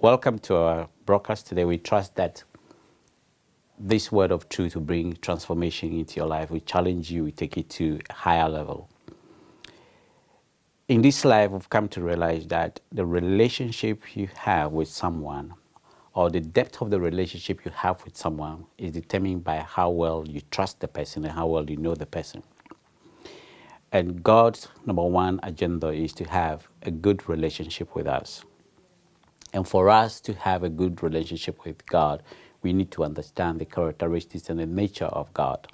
Welcome to our broadcast today. We trust that this word of truth will bring transformation into your life. We challenge you, we take it to a higher level. In this life, we've come to realize that the relationship you have with someone or the depth of the relationship you have with someone is determined by how well you trust the person and how well you know the person. And God's number one agenda is to have a good relationship with us. And for us to have a good relationship with God, we need to understand the characteristics and the nature of God.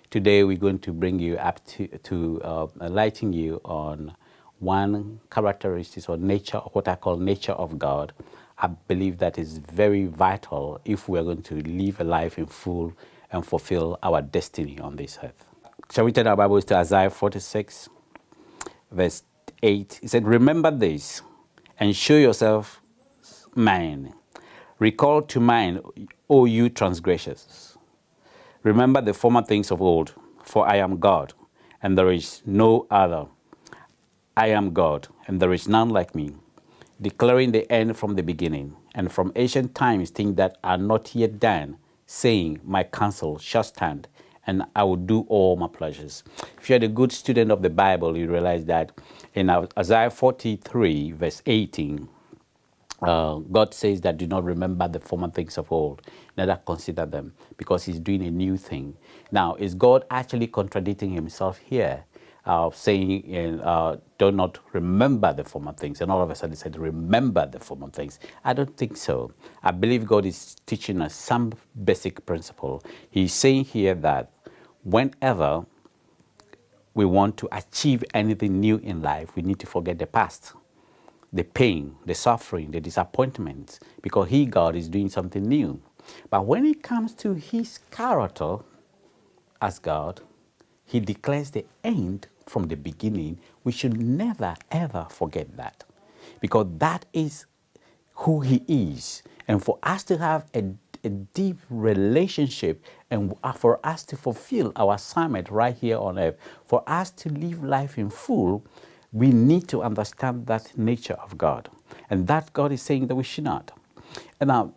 Today, we're going to bring you up to enlighten you on one characteristic or nature, what I call nature of God. I believe that is very vital if we are going to live a life in full and fulfill our destiny on this earth. Shall we turn our Bibles to Isaiah 46, verse 8? It said, "Remember this and show yourself mine. Recall to mind, O you transgressors. Remember the former things of old, for I am God, and there is no other. I am God, and there is none like me, declaring the end from the beginning, and from ancient times things that are not yet done, saying, my counsel shall stand, and I will do all my pleasures." If you're a good student of the Bible, you realize that in Isaiah 43, verse 18, God says that do not remember the former things of old, neither consider them, because he's doing a new thing. Now, is God actually contradicting himself here, saying, do not remember the former things, and all of a sudden he said, remember the former things? I don't think so. I believe God is teaching us some basic principle. He's saying here that whenever we want to achieve anything new in life, we need to forget the past, the pain, the suffering, the disappointments, because he, God, is doing something new. But when it comes to his character as God, he declares the end from the beginning. We should never, ever forget that, because that is who he is. And for us to have a deep relationship and for us to fulfill our assignment right here on earth, for us to live life in full, we need to understand that nature of God. And that God is saying that we should not. And now,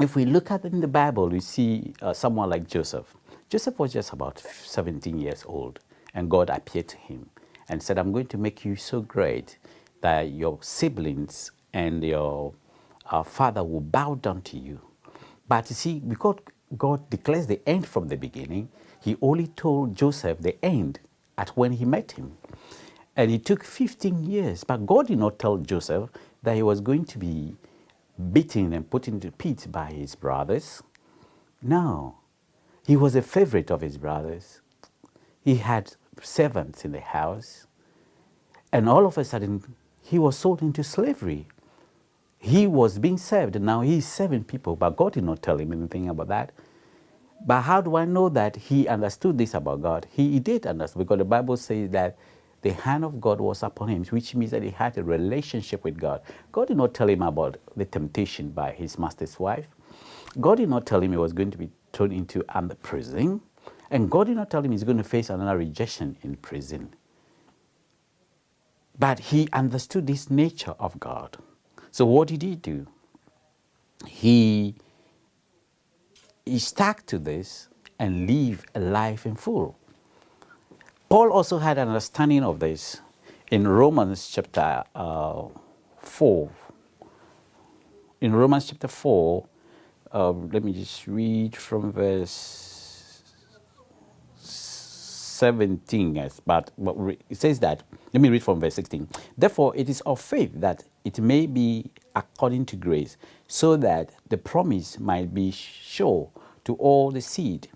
if we look at it in the Bible, we see someone like Joseph. Joseph was just about 17 years old, and God appeared to him and said, I'm going to make you so great that your siblings and your father will bow down to you. But you see, because God declares the end from the beginning, he only told Joseph the end at when he met him. And it took 15 years, but God did not tell Joseph that he was going to be beaten and put into the pit by his brothers. No, he was a favorite of his brothers. He had servants in the house. And all of a sudden, he was sold into slavery. He was being served, and now he's serving people, but God did not tell him anything about that. But how do I know that he understood this about God? He did understand, because the Bible says that the hand of God was upon him, which means that he had a relationship with God. God did not tell him about the temptation by his master's wife. God did not tell him he was going to be thrown into the prison. And God did not tell him he's going to face another rejection in prison. But he understood this nature of God. So what did he do? He stuck to this and lived a life in full. Paul also had an understanding of this in Romans chapter 4. In Romans chapter 4, let me just read from verse 17. But it says that, let me read from verse 16. Therefore, it is of faith that it may be according to grace, so that the promise might be sure to all the seed,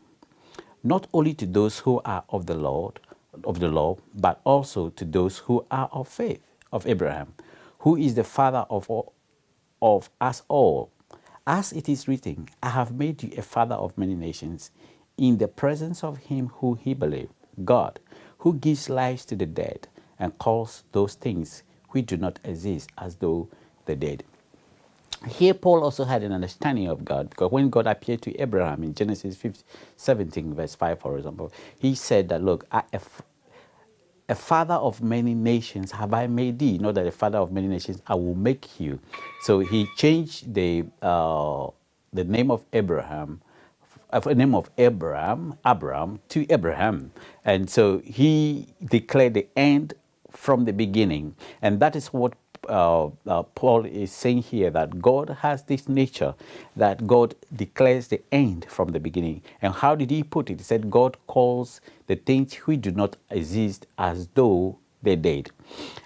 not only to those who are of the law, but also to those who are of faith, of Abraham, who is the father of us all. As it is written, I have made you a father of many nations, in the presence of him who he believed, God, who gives life to the dead and calls those things which do not exist as though they did. Here, Paul also had an understanding of God, because when God appeared to Abraham in Genesis 17, verse 5, for example, he said that, look, a father of many nations have I made thee, not that a father of many nations I will make you. So he changed the name of Abraham, the name of Abraham to Abraham. And so he declared the end from the beginning. And that is what Paul is saying here, that God has this nature, that God declares the end from the beginning. And how did he put it? He said, God calls the things which do not exist as though they did.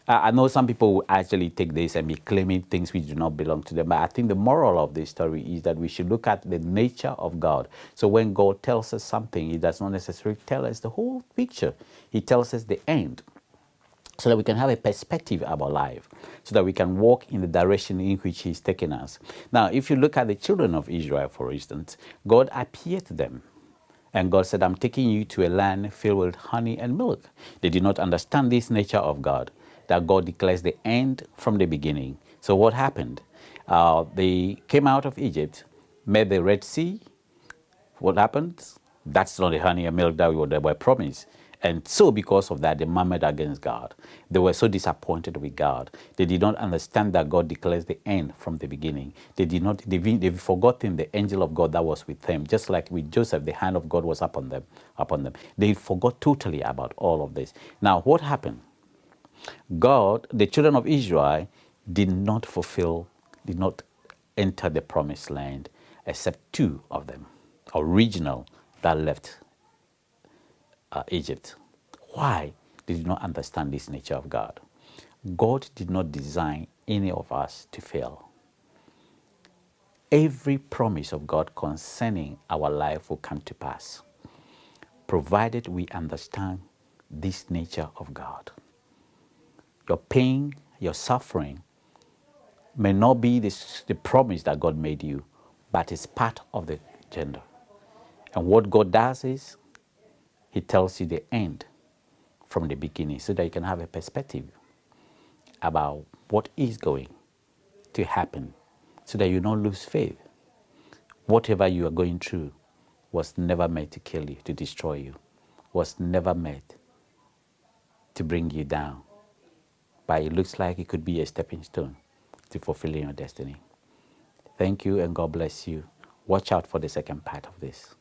I know some people will actually take this and be claiming things which do not belong to them, but I think the moral of this story is that we should look at the nature of God. So when God tells us something, he does not necessarily tell us the whole picture. He tells us the end, so that we can have a perspective about life, so that we can walk in the direction in which he's taken us. Now, if you look at the children of Israel, for instance, God appeared to them. And God said, I'm taking you to a land filled with honey and milk. They did not understand this nature of God, that God declares the end from the beginning. So what happened? They came out of Egypt, met the Red Sea. What happened? That's not the honey and milk that they were promised. And so because of that, they murmured against God. They were so disappointed with God. They did not understand that God declares the end from the beginning. They've forgotten the angel of God that was with them. Just like with Joseph, the hand of God was upon them. They forgot totally about all of this. Now, what happened? God, the children of Israel, did not enter the promised land, except two of them, original, that left Egypt. Why? They did not understand this nature of God. God did not design any of us to fail. Every promise of God concerning our life will come to pass, provided we understand this nature of God. Your pain, your suffering may not be the promise that God made you, but it's part of the agenda. And what God does is, he tells you the end from the beginning, so that you can have a perspective about what is going to happen, so that you don't lose faith. Whatever you are going through was never meant to kill you, to destroy you, was never meant to bring you down. But it looks like it could be a stepping stone to fulfilling your destiny. Thank you, and God bless you. Watch out for the second part of this.